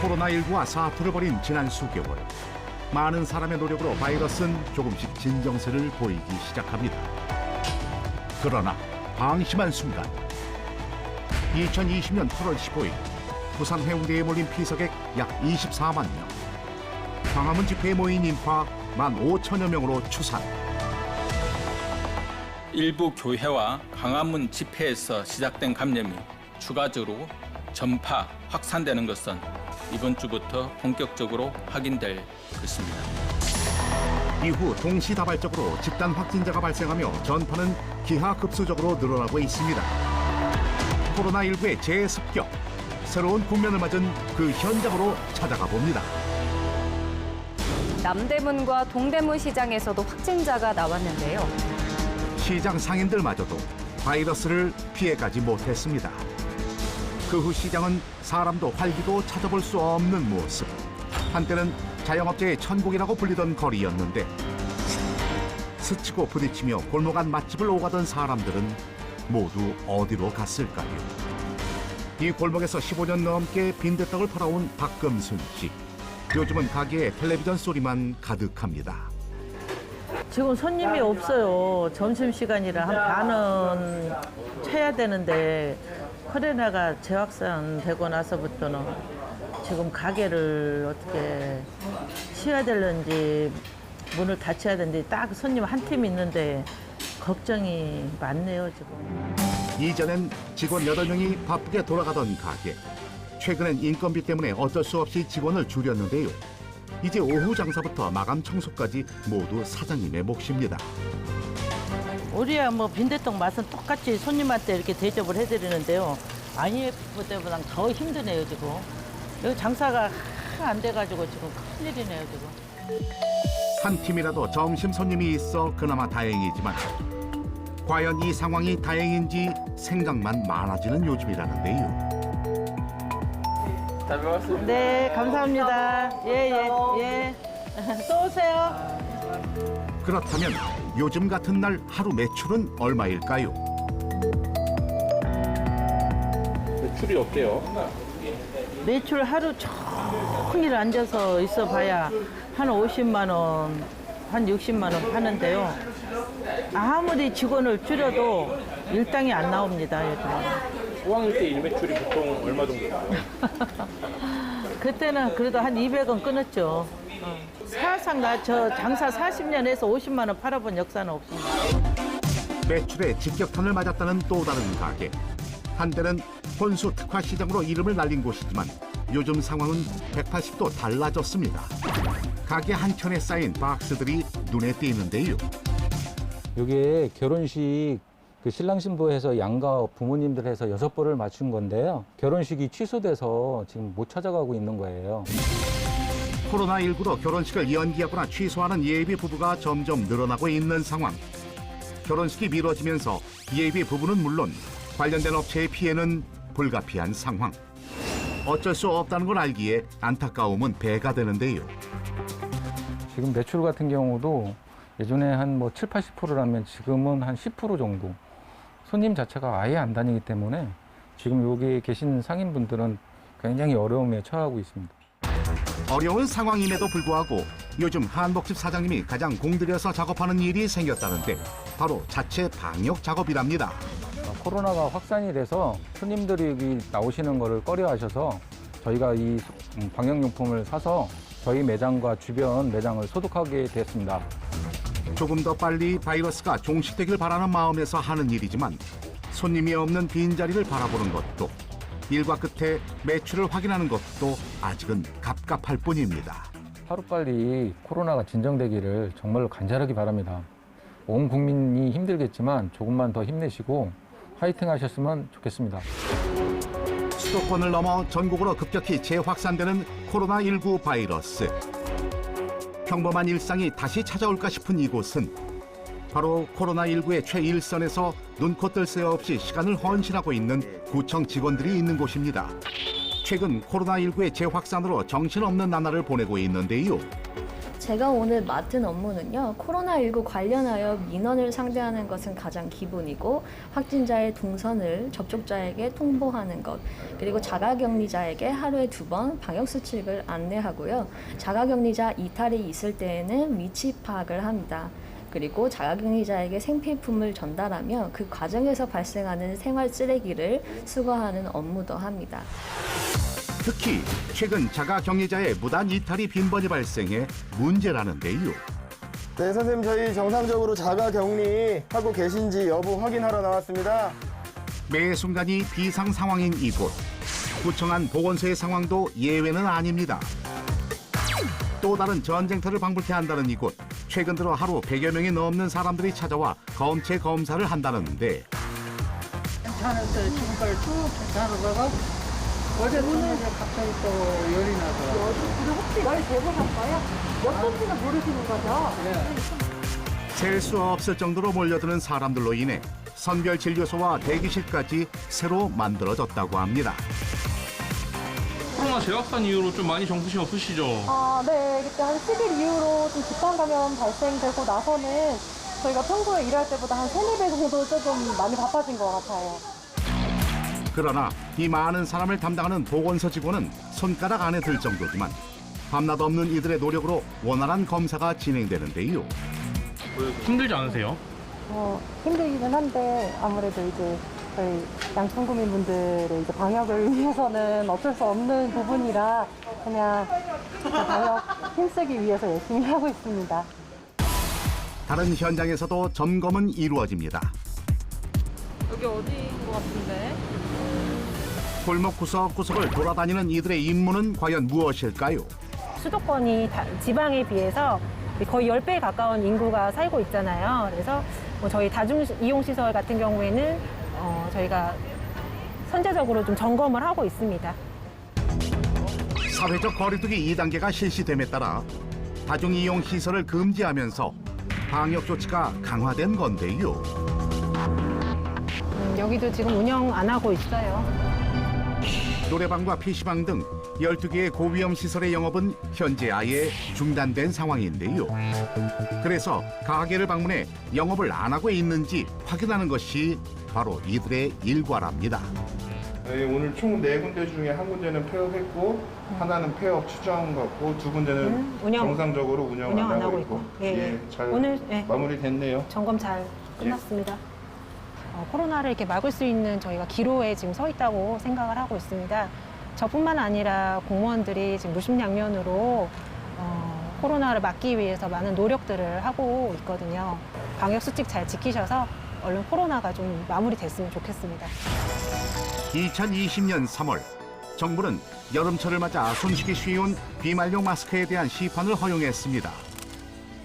코로나19와 사투를 벌인 지난 수개월, 많은 사람의 노력으로 바이러스는 조금씩 진정세를 보이기 시작합니다. 그러나 방심한 순간 2020년 8월 15일 부산 해운대에 몰린 피서객 약 24만 명, 광화문 집회에 모인 인파 15,000여 명으로 추산. 일부 교회와 광화문 집회에서 시작된 감염이 추가적으로 전파, 확산되는 것은 이번 주부터 본격적으로 확인될 것입니다. 이후 동시다발적으로 집단 확진자가 발생하며 전파는 기하급수적으로 늘어나고 있습니다. 코로나19의 재습격, 새로운 국면을 맞은 그 현장으로 찾아가 봅니다. 남대문과 동대문 시장에서도 확진자가 나왔는데요. 시장 상인들마저도 바이러스를 피해가지 못했습니다. 그 후 시장은 사람도 활기도 찾아볼 수 없는 모습. 한때는 자영업자의 천국이라고 불리던 거리였는데 스치고 부딪히며 골목 안 맛집을 오가던 사람들은 모두 어디로 갔을까요? 이 골목에서 15년 넘게 빈대떡을 팔아온 박금순 씨. 요즘은 가게에 텔레비전 소리만 가득합니다. 지금 손님이 없어요. 점심시간이라 한 반은 쳐야 되는데 코로나가 재확산되고 나서부터는 지금 가게를 어떻게 쉬어야 되는지 문을 닫혀야 되는데 딱 손님 한 팀 있는데 걱정이 많네요, 지금. 이전엔 직원 8명이 바쁘게 돌아가던 가게. 최근엔 인건비 때문에 어쩔 수 없이 직원을 줄였는데요. 이제 오후 장사부터 마감 청소까지 모두 사장님의 몫입니다. 우리야 뭐 빈대떡 맛은 똑같이 손님한테 이렇게 대접을 해드리는데요. IMF 때보다 더 힘드네요, 지금. 여기 장사가 안 돼가지고 지금 큰일이네요, 지금. 한 팀이라도 점심 손님이 있어 그나마 다행이지만 과연 이 상황이 다행인지 생각만 많아지는 요즘이라는데요. 잘 먹었습니다. 네, 감사합니다. 예. 또 오세요. 그렇다면 요즘 같은 날 하루 매출은 얼마일까요? 매출이 어때요? 매출 하루 종일 앉아서 있어 봐야 한 50만 원, 한 60만 원 파는데요. 아무리 직원을 줄여도 일당이 안 나옵니다, 요즘. 호황일 때 일매출이 보통 얼마 정도? 그때는 그래도 한 200원 끊었죠. 사상 저 장사 40년 해서 50만 원 팔아본 역사는 없습니다. 매출에 직격탄을 맞았다는 또 다른 가게. 한때는 혼수 특화 시장으로 이름을 날린 곳이지만 요즘 상황은 180도 달라졌습니다. 가게 한켠에 쌓인 박스들이 눈에 띄는데요. 이게 결혼식 그 신랑 신부해서 양가 부모님들 해서 6벌을 맞춘 건데요. 결혼식이 취소돼서 지금 못 찾아가고 있는 거예요. 코로나19로 결혼식을 연기하거나 취소하는 예비 부부가 점점 늘어나고 있는 상황. 결혼식이 미뤄지면서 예비 부부는 물론 관련된 업체의 피해는 불가피한 상황. 어쩔 수 없다는 걸 알기에 안타까움은 배가 되는데요. 지금 매출 같은 경우도 예전에 한 뭐 7, 80%라면 지금은 한 10% 정도. 손님 자체가 아예 안 다니기 때문에 지금 여기 계신 상인분들은 굉장히 어려움에 처하고 있습니다. 어려운 상황임에도 불구하고 요즘 한복집 사장님이 가장 공들여서 작업하는 일이 생겼다는데 바로 자체 방역 작업이랍니다. 코로나가 확산이 돼서 손님들이 여기 나오시는 거를 꺼려하셔서 저희가 이 방역용품을 사서 저희 매장과 주변 매장을 소독하게 됐습니다. 조금 더 빨리 바이러스가 종식되길 바라는 마음에서 하는 일이지만 손님이 없는 빈자리를 바라보는 것도 일과 끝에 매출을 확인하는 것도 아직은 갑갑할 뿐입니다. 하루빨리 코로나가 진정되기를 정말로 간절하게 바랍니다. 온 국민이 힘들겠지만 조금만 더 힘내시고 화이팅 하셨으면 좋겠습니다. 수도권을 넘어 전국으로 급격히 재확산되는 코로나19 바이러스. 평범한 일상이 다시 찾아올까 싶은 이곳은 바로 코로나19의 최일선에서 눈코 뜰 새 없이 시간을 헌신하고 있는 구청 직원들이 있는 곳입니다. 최근 코로나19의 재확산으로 정신없는 나날을 보내고 있는데요. 제가 오늘 맡은 업무는요, 코로나19 관련하여 민원을 상대하는 것은 가장 기본이고, 확진자의 동선을 접촉자에게 통보하는 것, 그리고 자가격리자에게 하루에 2번 방역수칙을 안내하고요. 자가격리자 이탈이 있을 때에는 위치 파악을 합니다. 그리고 자가격리자에게 생필품을 전달하며 그 과정에서 발생하는 생활 쓰레기를 수거하는 업무도 합니다. 특히 최근 자가격리자의 무단 이탈이 빈번히 발생해 문제라는데요. 네, 선생님 저희 정상적으로 자가 격리하고 계신지 여부 확인하러 나왔습니다. 매 순간이 비상 상황인 이곳. 구청안 보건소의 상황도 예외는 아닙니다. 또 다른 전쟁터를 방불케 한다는 이곳. 최근 들어 하루 100여 명이 넘는 사람들이 찾아와 검체 검사를 한다는데 괜찮았어요. 지금까지 쭉 괜찮아서 어제 저녁에 갑자기 또 열이 나서. 혹시 열 재보셨어요? 몇 번지는 모르시는 거죠? 셀 수 없을 정도로 몰려드는 사람들로 인해 선별진료소와 대기실까지 새로 만들어졌다고 합니다. 코로나 재확산 이후로 좀 많이 정신이 없으시죠? 네. 그때 한 10일 이후로 좀 집단 감염 발생되고 나서는 저희가 평소에 일할 때보다 한 3-4배 정도 조금 많이 바빠진 것 같아요. 그러나 이 많은 사람을 담당하는 보건소 직원은 손가락 안에 들 정도지만 밤낮 없는 이들의 노력으로 원활한 검사가 진행되는데요. 힘들지 않으세요? 힘들기는 한데 아무래도 이제 저희 양천구민분들의 이제 방역을 위해서는 어쩔 수 없는 부분이라 그냥 방역 힘쓰기 위해서 열심히 하고 있습니다. 다른 현장에서도 점검은 이루어집니다. 여기 어디인 것 같은데? 골목 구석구석을 돌아다니는 이들의 임무는 과연 무엇일까요? 수도권이 지방에 비해서 거의 10배에 가까운 인구가 살고 있잖아요. 그래서 저희 다중이용시설 같은 경우에는 저희가 선제적으로 좀 점검을 하고 있습니다. 사회적 거리두기 2단계가 실시됨에 따라 다중이용시설을 금지하면서 방역 조치가 강화된 건데요. 여기도 지금 운영 안 하고 있어요. 노래방과 PC방 등 12개의 고위험 시설의 영업은 현재 아예 중단된 상황인데요. 그래서 가게를 방문해 영업을 안 하고 있는지 확인하는 것이 바로 이들의 일과랍니다. 네, 오늘 총 4군데 중에 한 군데는 폐업했고 하나는 폐업 추정 같고 2군데는 정상적으로 운영 안 하고 있고 잘 오늘 마무리됐네요. 점검 잘 끝났습니다. 코로나를 이렇게 막을 수 있는 저희가 기로에 지금 서 있다고 생각을 하고 있습니다. 저뿐만 아니라 공무원들이 지금 무심양면으로 코로나를 막기 위해서 많은 노력들을 하고 있거든요. 방역 수칙 잘 지키셔서 얼른 코로나가 좀 마무리됐으면 좋겠습니다. 2020년 3월 정부는 여름철을 맞아 숨쉬기 쉬운 비말용 마스크에 대한 시판을 허용했습니다.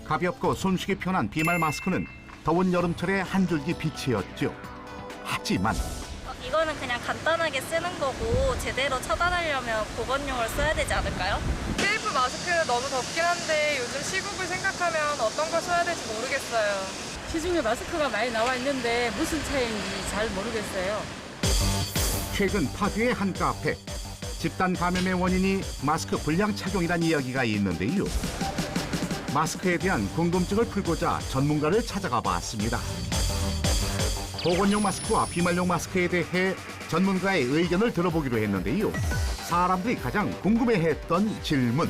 가볍고 숨쉬기 편한 비말 마스크는 더운 여름철의 한 줄기 빛이었죠. 하지만 이거는 그냥 간단하게 쓰는 거고 제대로 차단하려면 보건용을 써야 되지 않을까요? KF 마스크는 너무 덥긴 한데 요즘 시국을 생각하면 어떤 걸 써야 될지 모르겠어요. 시중에 마스크가 많이 나와 있는데 무슨 차이인지 잘 모르겠어요. 최근 파주의 한 카페. 집단 감염의 원인이 마스크 불량 착용이란 이야기가 있는데요. 마스크에 대한 궁금증을 풀고자 전문가를 찾아가 봤습니다. 보건용 마스크와 비말용 마스크에 대해 전문가의 의견을 들어보기로 했는데요. 사람들이 가장 궁금해했던 질문.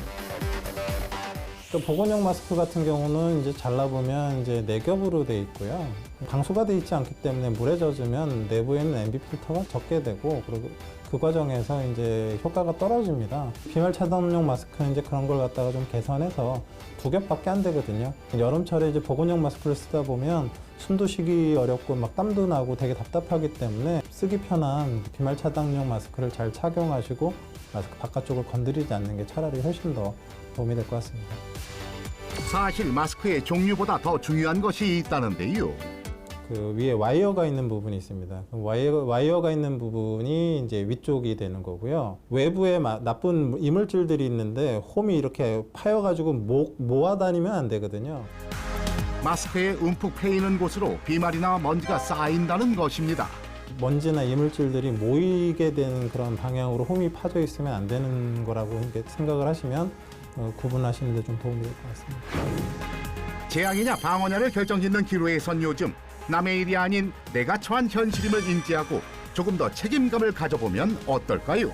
보건용 마스크 같은 경우는 이제 잘라보면 이제 4겹으로 돼 있고요. 방수가 돼 있지 않기 때문에 물에 젖으면 내부에는 NB 필터가 적게 되고 그리고 그 과정에서 이제 효과가 떨어집니다. 비말 차단용 마스크는 이제 그런 걸 갖다가 좀 개선해서 2겹밖에 안 되거든요. 여름철에 이제 보건용 마스크를 쓰다 보면 숨도 쉬기 어렵고 막 땀도 나고 되게 답답하기 때문에 쓰기 편한 비말 차단용 마스크를 잘 착용하시고 마스크 바깥쪽을 건드리지 않는 게 차라리 훨씬 더 도움이 될 것 같습니다. 사실 마스크의 종류보다 더 중요한 것이 있다는데요. 그 위에 와이어가 있는 부분이 있습니다. 와이어가 있는 부분이 이제 위쪽이 되는 거고요. 외부에 나쁜 이물질들이 있는데 홈이 이렇게 파여가지고 모아 다니면 안 되거든요. 마스크에 움푹 패이는 곳으로 비말이나 먼지가 쌓인다는 것입니다. 먼지나 이물질들이 모이게 되는 그런 방향으로 홈이 파져 있으면 안 되는 거라고 이렇게 생각을 하시면 구분하시는 데 좀 도움이 될 것 같습니다. 재앙이냐 방어냐를 결정짓는 기로에 선 요즘 남의 일이 아닌 내가 처한 현실임을 인지하고 조금 더 책임감을 가져보면 어떨까요?